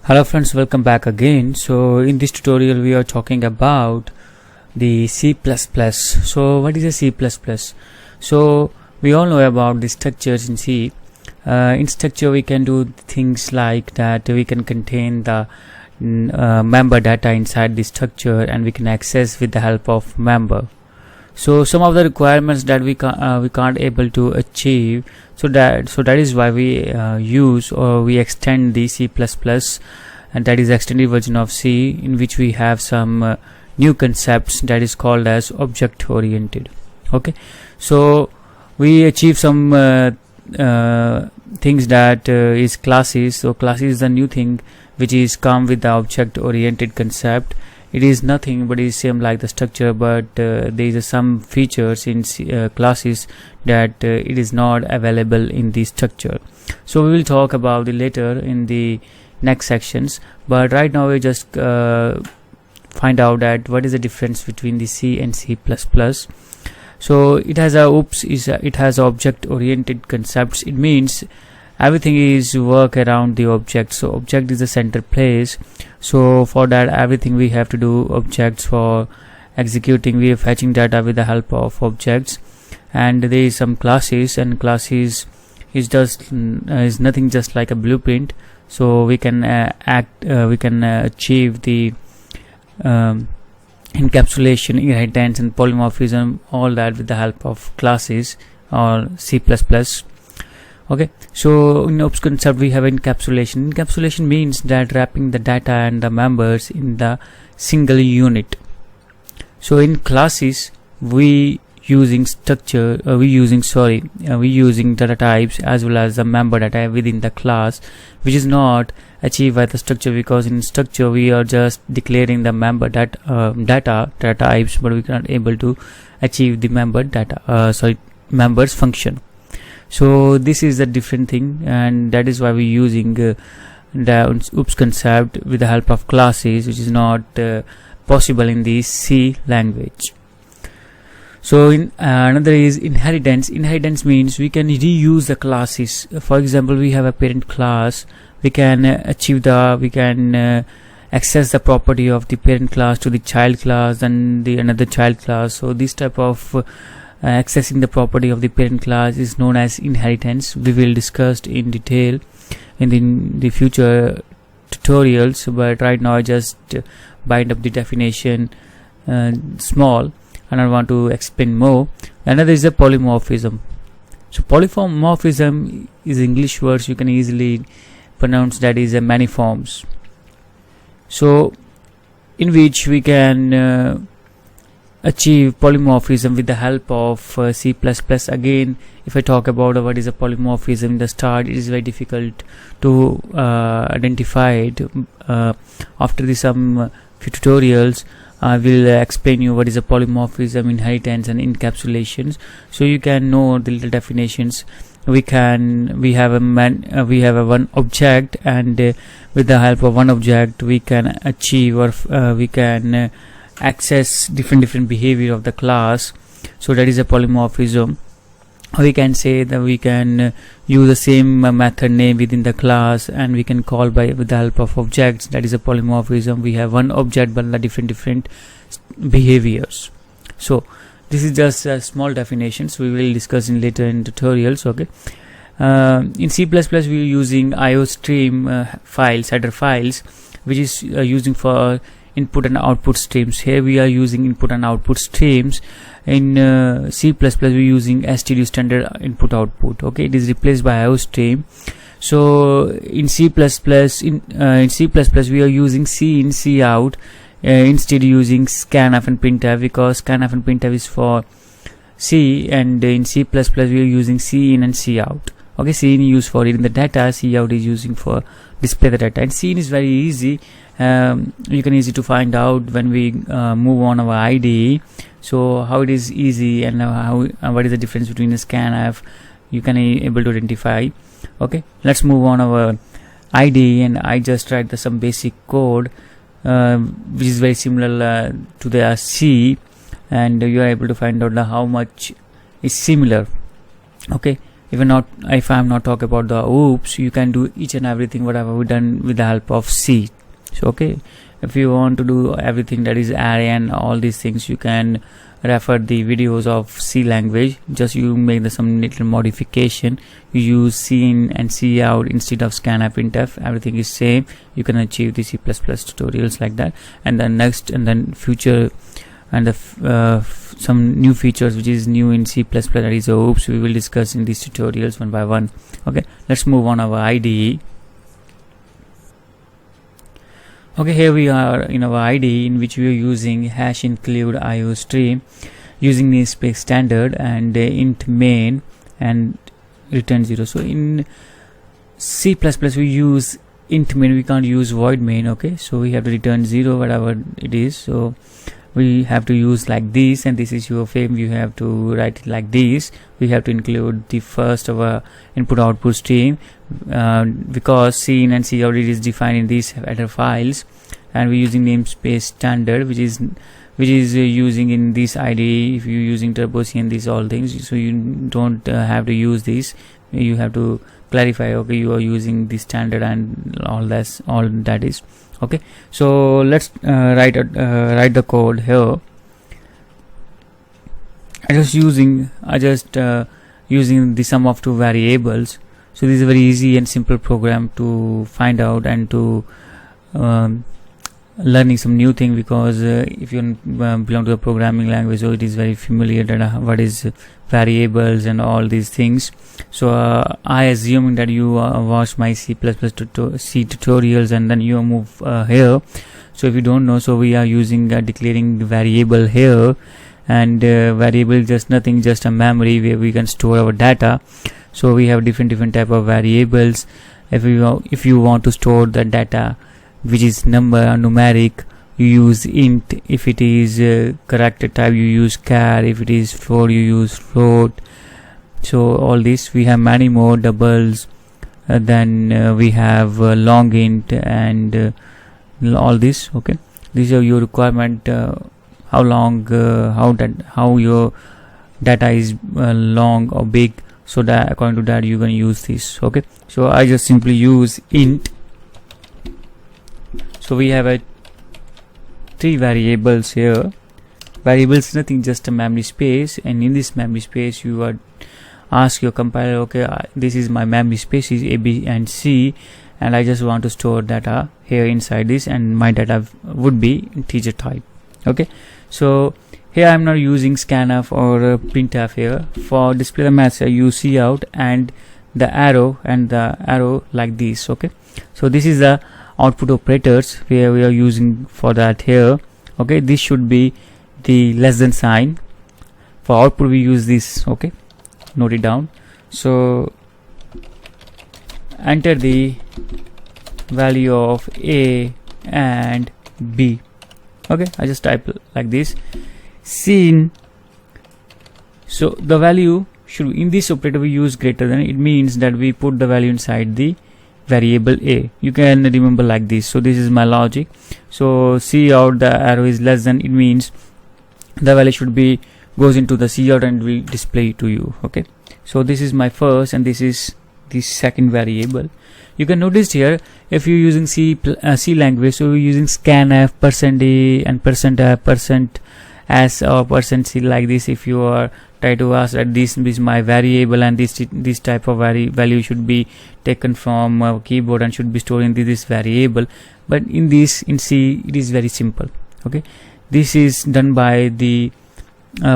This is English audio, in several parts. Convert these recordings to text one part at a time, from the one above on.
Hello friends, welcome back again. So in this tutorial we are talking about the C++. So what is a C++? So we all know about the structures in C. In structure we can do things like that. We can contain the member data inside the structure and we can access with the help of member. So some of the requirements that we can't able to achieve, so that is why we use or we extend the C++, and that is extended version of C, in which we have some new concepts that is called as object oriented. Okay, so we achieve some things that is classes. So classes is a new thing which is come with the object oriented concept. It is nothing but is same like the structure, but there is some features in classes that it is not available in the structure. So we will talk about it later in the next sections, but right now we just find out that what is the difference between the C and C++. So it has it has object oriented concepts. It means everything is work around the object. So object is the center place. So for that everything we have to do objects. For executing we are fetching data with the help of objects, and there is some classes, and classes is just is nothing just like a blueprint. So we can achieve the encapsulation, inheritance and polymorphism, all that with the help of classes or C++. Okay, so in OPS concept we have encapsulation. Encapsulation means that wrapping the data and the members in the single unit. So in classes we using structure, we using data types as well as the member data within the class, which is not achieved by the structure, because in structure we are just declaring the member data types, but we cannot able to achieve the member members function. So this is a different thing, and that is why we using the OOPS concept with the help of classes, which is not possible in the C language. So in another is inheritance. Inheritance means we can reuse the classes. For example, we have a parent class. We can access the property of the parent class to the child class and the another child class. So this type of accessing the property of the parent class is known as inheritance. We will discuss in detail in the future tutorials, but right now I just bind up the definition small, and I want to explain more. Another is a polymorphism. So polymorphism is English words you can easily pronounce, that is many forms. So in which we can achieve polymorphism with the help of C++. Again, if I talk about what is a polymorphism in the start, it is very difficult to identify it. After some few tutorials I will explain you what is a polymorphism, inheritance and encapsulations, so you can know the little definitions. We have a one object, and with the help of one object we can achieve or we can access different behavior of the class. So that is a polymorphism. We can say that we can use the same method name within the class, and we can call with the help of objects. That is a polymorphism. We have one object but the different behaviors. So this is just small definitions. We will discuss in later in tutorials. Okay. In C++ we are using IOStream files, header files, which is using for input and output streams. Here we are using input and output streams. In C++ we are using std, standard input output. Okay, it is replaced by IOStream. So in C++ we are using C in, C out, instead using scanf and printf, because scanf and printf is for C, and in C++ we are using C in and C out. Okay, C in is used for reading the data, C out is using for display the data. And C in is very easy. You can easy to find out when we move on our IDE. So how it is easy, and what is the difference between a scanf, you can able to identify. Okay, let's move on our IDE, and I just write some basic code which is very similar to the C, and you are able to find out how much is similar. Okay, if I'm not talking about the oops, you can do each and everything whatever we done with the help of C. So okay, if you want to do everything that is array and all these things, you can refer the videos of C language. Just you make some little modification, you use C in and C out instead of scanf printf. Everything is same. You can achieve the C++ tutorials like that. And then next, and then future, and the some new features which is new in C++, that is oops, we will discuss in these tutorials one by one. Okay, let's move on our IDE. Okay, here we are in our IDE, in which we are using hash include IOStream using namespace standard and int main and return 0. So in C++ we use int main, we can't use void main. Okay, so we have to return 0 whatever it is. So we have to use like this, and this is your frame. You have to write it like this. We have to include the first of a input output stream because C in and C out is defined in these header files, and we're using namespace standard which is using in this IDE. If you're using Turbo C and these all things, so you don't have to use this. You have to clarify, okay, you are using the standard and all that is okay. So let's write the code here. I just using the sum of two variables. So this is a very easy and simple program to find out and to learning some new thing, because if you belong to the programming language, so it is very familiar that what is variables and all these things. So I assuming that you watch my C++ tutorials and then you move here. So if you don't know, so we are using declaring the variable here, and variable is just nothing, just a memory where we can store our data. So we have different type of variables. If you want to store the data which is numeric, you use int. If it is character type, you use char. If it is float, you use float. So all this, we have many more doubles, then we have long int and all this. Okay, these are your requirement, how long how your data is long or big, so that according to that you can use this. Okay, so I just simply use int. So we have three variables here. Variables nothing, just a memory space, and in this memory space you are ask your compiler, okay, this is my memory space is A, B and C, and I just want to store data here inside this, and my data would be integer type. Okay, so here I'm not using scanf or printf. Here for display the message I use cout and the arrow like this. Okay, so this is the output operators where we are using for that here. Okay, this should be the less than sign. For output we use this. Okay, note it down. So enter the value of A and B. Okay, I just type like this. Scene. So the value should, in this operator we use greater than. It means that we put the value inside the variable A. You can remember like this. So this is my logic. So cout, the arrow is less than, it means the value should be goes into the cout and will display to you. Okay, so this is my first, and this is the second variable. You can notice here, if you're using C language, so we're using scanf, %a and %f, %s or %c like this. If you are try to ask that this is my variable and this type of value should be taken from keyboard and should be stored in this variable, but in C it is very simple. Okay, this is done by the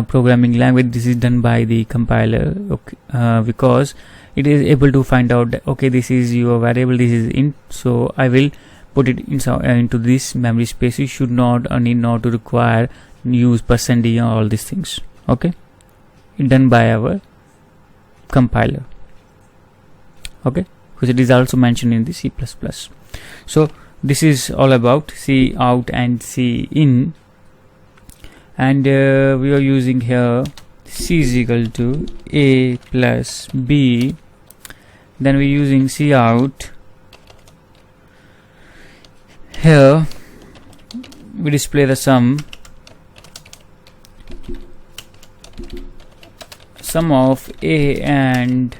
programming language. This is done by the compiler. Okay, because it is able to find out that, okay, this is your variable, this is int, so I will put it into this memory space. You should not need not to require use %d and all these things. Okay, it done by our compiler. Okay, because it is also mentioned in the C++. So this is all about C out and C in, and we are using here C is equal to A plus B. Then we're using C out. Here we display the sum of A and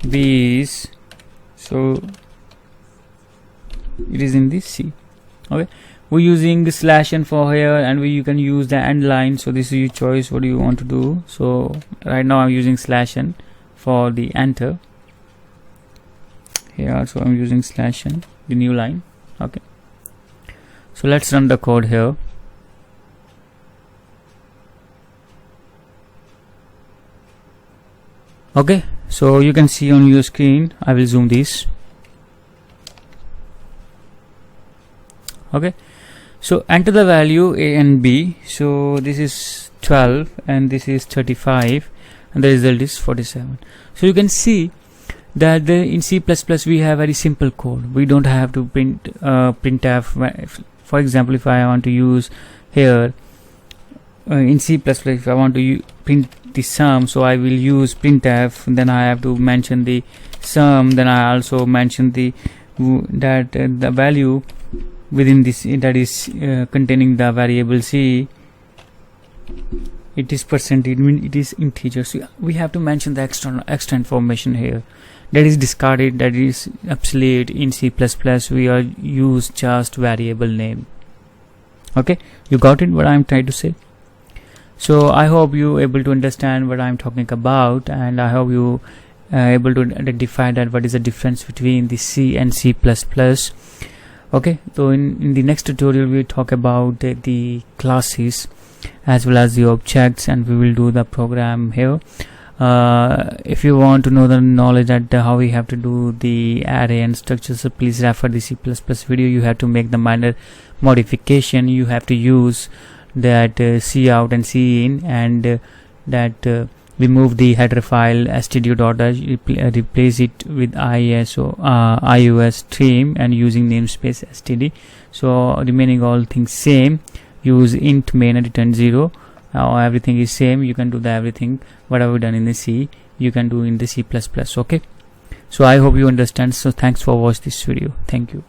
these, so it is in the C. Okay, we're using the /n for here, and you can use the end line. So this is your choice, what do you want to do. So right now I'm using /n for the enter here, so I'm using /n, the new line. Okay, so let's run the code here. Okay, so you can see on your screen, I will zoom this. Okay, so enter the value A and B. So this is 12 and this is 35, and the result is 47. So you can see that in C++ we have very simple code. We don't have to print printf. For example, if I want to use here in C++, if I want to print the sum, so I will use printf, then I have to mention the sum, then I also mention the the value within this, that is containing the variable C. It is percentage, it is integer, so we have to mention the extra information here. That is discarded, that is obsolete. In C++ we are use just variable name. Okay, you got it, what I'm trying to say? So I hope you able to understand what I'm talking about, and I hope you able to identify that what is the difference between the C and C++. Okay, so in the next tutorial we'll talk about the classes as well as the objects, and we will do the program here. If you want to know the knowledge that how we have to do the array and structure, so please refer the C++ video. You have to make the minor modification. You have to use that cout and cin, and that remove the header file std.h, replace it with ios stream, and using namespace std. So remaining all things same. Use int main and return 0. Everything is same. You can do the everything whatever done in the C, you can do in the C++. Okay, so I hope you understand. So thanks for watching this video. Thank you.